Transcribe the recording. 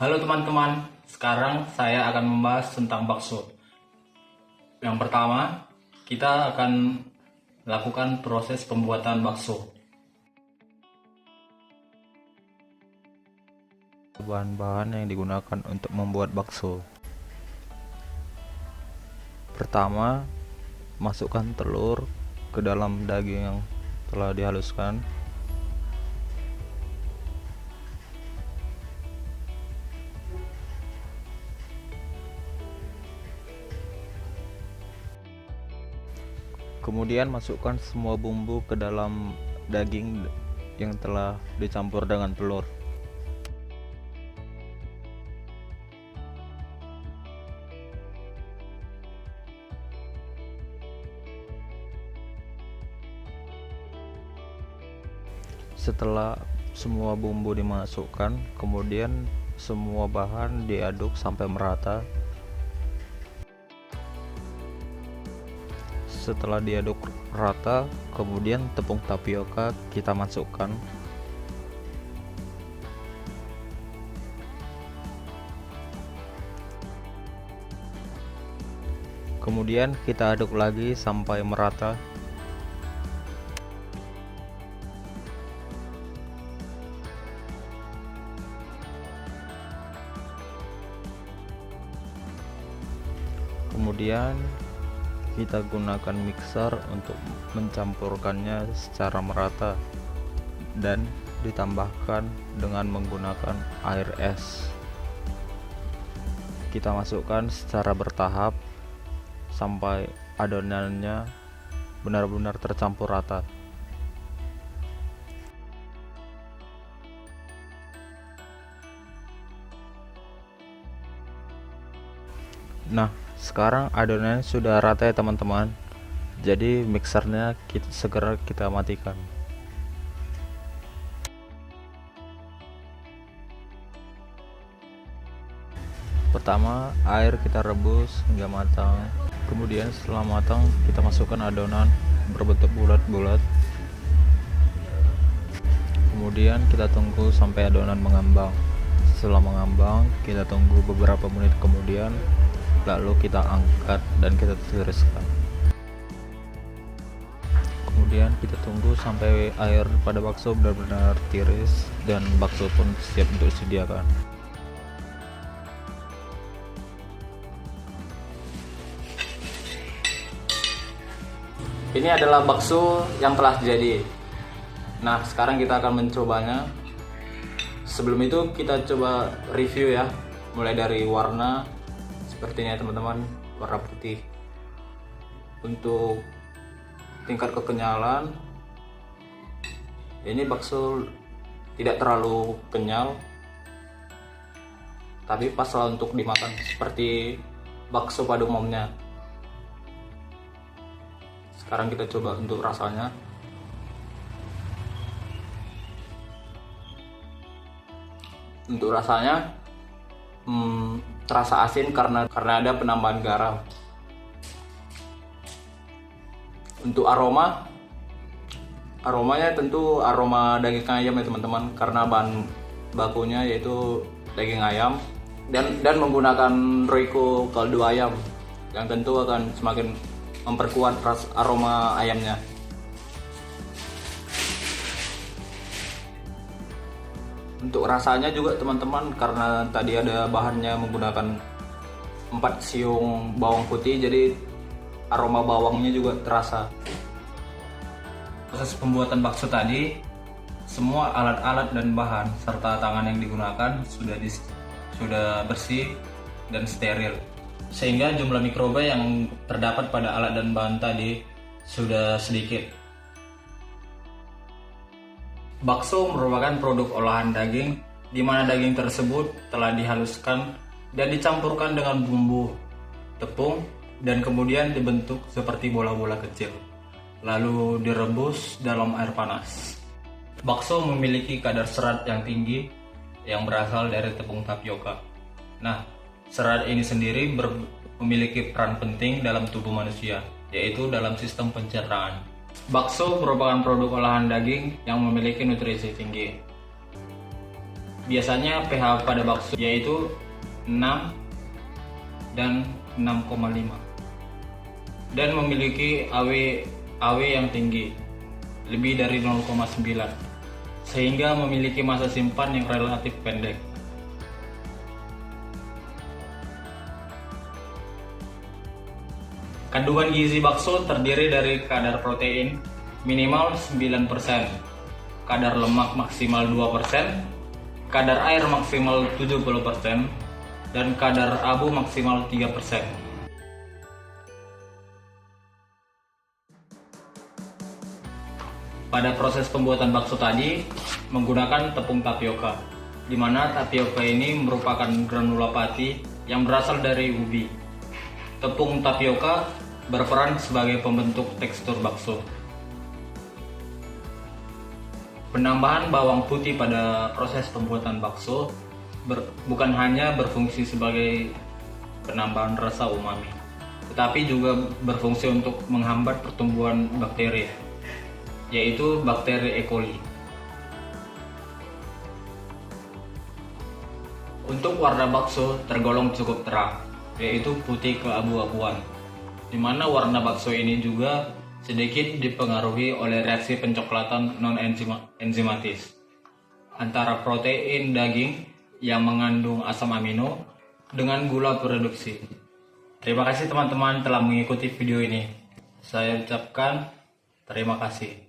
Halo teman-teman, sekarang saya akan membahas tentang bakso. Yang pertama, kita akan lakukan proses pembuatan bakso. Bahan-bahan yang digunakan untuk membuat bakso. Pertama, masukkan telur ke dalam daging yang telah dihaluskan. Kemudian masukkan semua bumbu ke dalam daging yang telah dicampur dengan telur. Setelah semua bumbu dimasukkan, kemudian semua bahan diaduk sampai merata. Setelah diaduk rata, kemudian tepung tapioka kita masukkan. Kemudian kita aduk lagi sampai merata. Kemudian kita gunakan mixer untuk mencampurkannya secara merata dan ditambahkan dengan menggunakan air es. Kita masukkan secara bertahap sampai adonannya benar-benar tercampur rata. Nah, sekarang adonannya sudah rata ya teman-teman. Jadi mixernya segera kita matikan. Pertama, air kita rebus hingga matang. Kemudian setelah matang, kita masukkan adonan berbentuk bulat-bulat. Kemudian kita tunggu sampai adonan mengambang. Setelah mengambang, kita tunggu beberapa menit kemudian, lalu kita angkat dan kita tiriskan. Kemudian kita tunggu sampai air pada bakso benar-benar tiris dan bakso pun siap untuk disediakan. Ini adalah bakso yang telah jadi. Nah, sekarang kita akan mencobanya. Sebelum itu kita coba review ya, mulai dari warna. Sepertinya teman-teman, warna putih. Untuk tingkat kekenyalan, ini bakso tidak terlalu kenyal, tapi pas lah untuk dimakan seperti bakso pada umumnya. Sekarang kita coba untuk rasanya. Untuk rasanya terasa asin karena ada penambahan garam. Untuk aromanya tentu aroma daging ayam ya teman-teman, karena bahan bakunya yaitu daging ayam dan menggunakan Royco kaldu ayam yang tentu akan semakin memperkuat aroma ayamnya. Untuk rasanya juga teman-teman, karena tadi ada bahannya menggunakan 4 siung bawang putih, jadi aroma bawangnya juga terasa. Proses pembuatan bakso tadi, semua alat-alat dan bahan serta tangan yang digunakan sudah bersih dan steril, sehingga jumlah mikroba yang terdapat pada alat dan bahan tadi sudah sedikit. Bakso merupakan produk olahan daging, di mana daging tersebut telah dihaluskan dan dicampurkan dengan bumbu, tepung, dan kemudian dibentuk seperti bola-bola kecil, lalu direbus dalam air panas. Bakso memiliki kadar serat yang tinggi yang berasal dari tepung tapioka. Nah, serat ini sendiri memiliki peran penting dalam tubuh manusia, yaitu dalam sistem pencernaan. Bakso merupakan produk olahan daging yang memiliki nutrisi tinggi. Biasanya pH pada bakso yaitu 6 dan 6,5 dan memiliki AW yang tinggi, lebih dari 0,9, sehingga memiliki masa simpan yang relatif pendek. Kandungan gizi bakso terdiri dari kadar protein minimal 9%, kadar lemak maksimal 2%, kadar air maksimal 70%, dan kadar abu maksimal 3%. Pada proses pembuatan bakso tadi menggunakan tepung tapioka, di mana tapioka ini merupakan granula pati yang berasal dari ubi. Tepung tapioka berperan sebagai pembentuk tekstur bakso. Penambahan bawang putih pada proses pembuatan bakso bukan hanya berfungsi sebagai penambahan rasa umami, tetapi juga berfungsi untuk menghambat pertumbuhan bakteri, yaitu bakteri E. coli. Untuk warna bakso tergolong cukup terang, yaitu putih keabu-abuan, di mana warna bakso ini juga sedikit dipengaruhi oleh reaksi pencoklatan non-enzimatis antara protein daging yang mengandung asam amino dengan gula produksi. Terima kasih teman-teman telah mengikuti video ini. Saya ucapkan terima kasih.